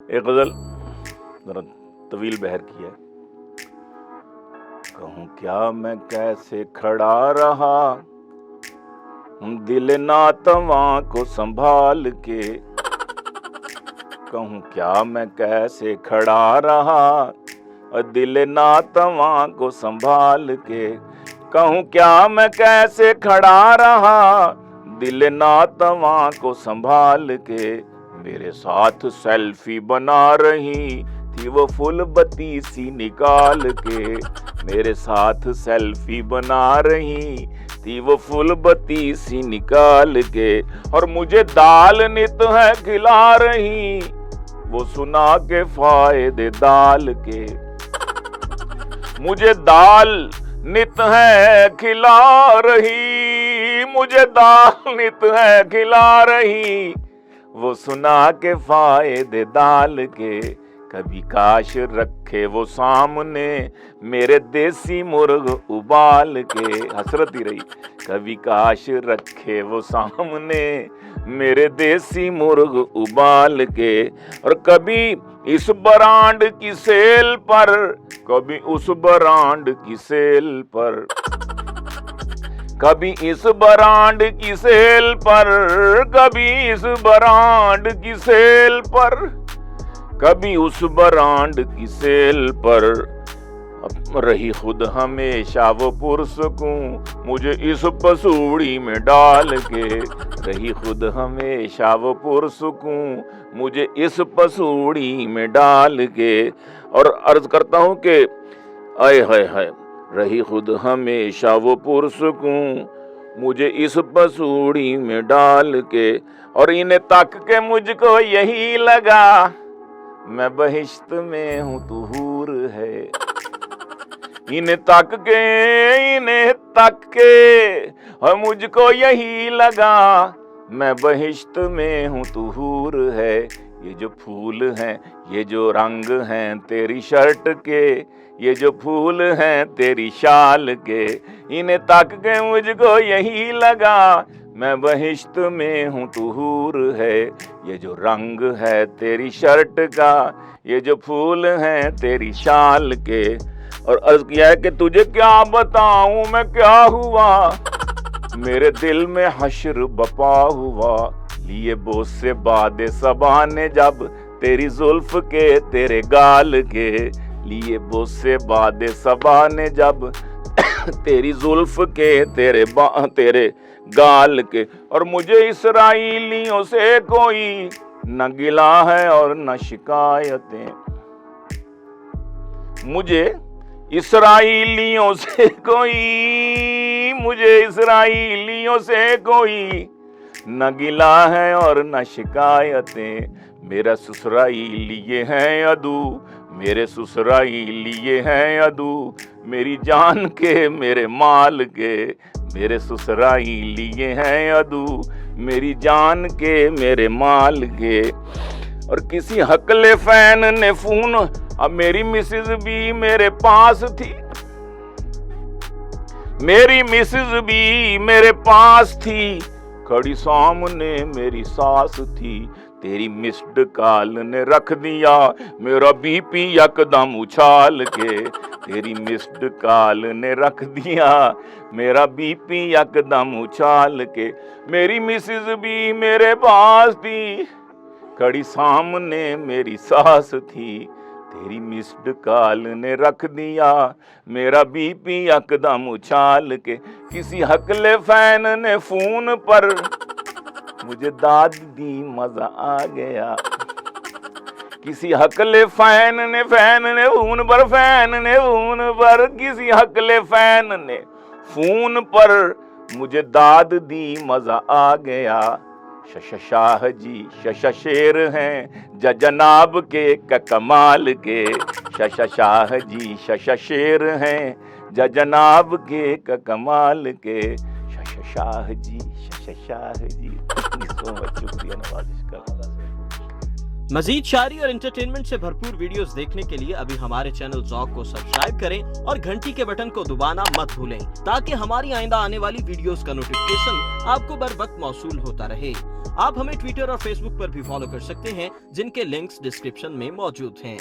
एक गज़ल ज़रा तवील बहर की है। कहूँ क्या मैं कैसे खड़ा रहा दिल नातवा को संभाल के। कहूँ क्या मैं कैसे खड़ा रहा दिल नातवा को संभाल के। कहूँ क्या मैं कैसे खड़ा रहा दिल नातवा को संभाल के। मेरे साथ सेल्फी बना रही थी वो फुल बत्ती सी निकाल के। मेरे साथ सेल्फी बना रही थी वो फुल बत्ती सी निकाल के। और मुझे दाल नित है खिला रही वो सुना के फायदे दाल के। मुझे दाल नित है खिला रही, मुझे दाल नित है खिला रही वो सुना के फायदे दाल के। कभी काश रखे वो सामने मेरे देसी मुर्ग उबाल के। हसरत ही रही। कभी काश रखे वो सामने मेरे देसी मुर्ग उबाल के। और कभी इस ब्रांड की सेल पर, कभी उस ब्रांड की सेल पर, कभी इस ब्रांड की सेल पर, कभी इस ब्रांड की सेल पर, कभी उस ब्रांड की सेल पर। रही खुद हमेशा वो पुरसकूं मुझे इस पसूड़ी में डाल के। रही खुद हमेशा वो पुरसकूं मुझे इस पसूड़ी में डाल के। और अर्ज करता हूं कि आए हाय हाय, रही खुद हमेशा वो पुरसकूं मुझे इस पसूड़ी में डाल के। और इन्हें तक के मुझको यही लगा मैं बहिश्त में हूं तू हूर है। इन्हें तक के और मुझको यही लगा मैं बहिश्त में हूं तू हूर है। ये जो फूल हैं, ये जो रंग हैं तेरी शर्ट के, ये जो फूल हैं तेरी शाल के। इन्हें तक के मुझको यही लगा मैं बहिश्त में हूं तू हूर है। ये जो रंग है तेरी शर्ट का, ये जो फूल हैं तेरी शाल के। और अर्ज किया है कि तुझे क्या बताऊं मैं क्या हुआ, मेरे दिल में हश्र बपा हुआ। लिए बोझ से बादे सबा ने जब तेरी जुल्फ के तेरे गाल के। लिए बोझ से बादे सबा ने जब तेरी जुल्फ के तेरे गाल के। और मुझे इसराइलियों से कोई न गिला है और न शिकायतें। मुझे इसराइलियों से कोई, मुझे इसराइलियों से कोई न गिला है और न शिकायतें। मेरा ससुराइली ये है अदू, मेरे ससुराइली ये है अदू। मेरी जान के मेरे माल के, मेरे ससुराइली ये है अदू। मेरी जान के मेरे माल के। और किसी हकले फैन ने फोन, अब मेरी मिसेज भी मेरे पास थी, मेरी मिसेज भी मेरे पास थी, खड़ी सामने मेरी सास थी। तेरी मिस्ड कॉल ने रख दिया मेरा बीपी यकदम उछाल के। तेरी मिस्ड कॉल ने रख दिया मेरा बीपी यकदम उछाल के। मेरी मिसेज भी मेरे पास थी, खड़ी सामने मेरी सास थी। तेरी मिस्ड कॉल ने रख दिया मेरा बीपी यकदम उछाल के। किसी हकले फैन ने फोन पर मुझे दाद दी मजा आ गया। किसी हकले फैन ने फोन पर किसी हकले फैन ने फोन पर मुझे दाद दी मजा आ गया। शाह जी शेर हैं जनाब के कमाल के। शाह जी शेर हैं जनाब के कमाल के। शाह जी, शाह जी। सो मच शुक्रिया नवाजिश का। मजीद शायरी और एंटरटेनमेंट से भरपूर वीडियोस देखने के लिए अभी हमारे चैनल ज़ौक़ को सब्सक्राइब करें और घंटी के बटन को दबाना मत भूलें, ताकि हमारी आइंदा आने वाली वीडियोस का नोटिफिकेशन आपको बर वक्त मौसूल होता रहे। आप हमें ट्विटर और फेसबुक पर भी फॉलो कर सकते हैं, जिनके लिंक्स डिस्क्रिप्शन में मौजूद हैं।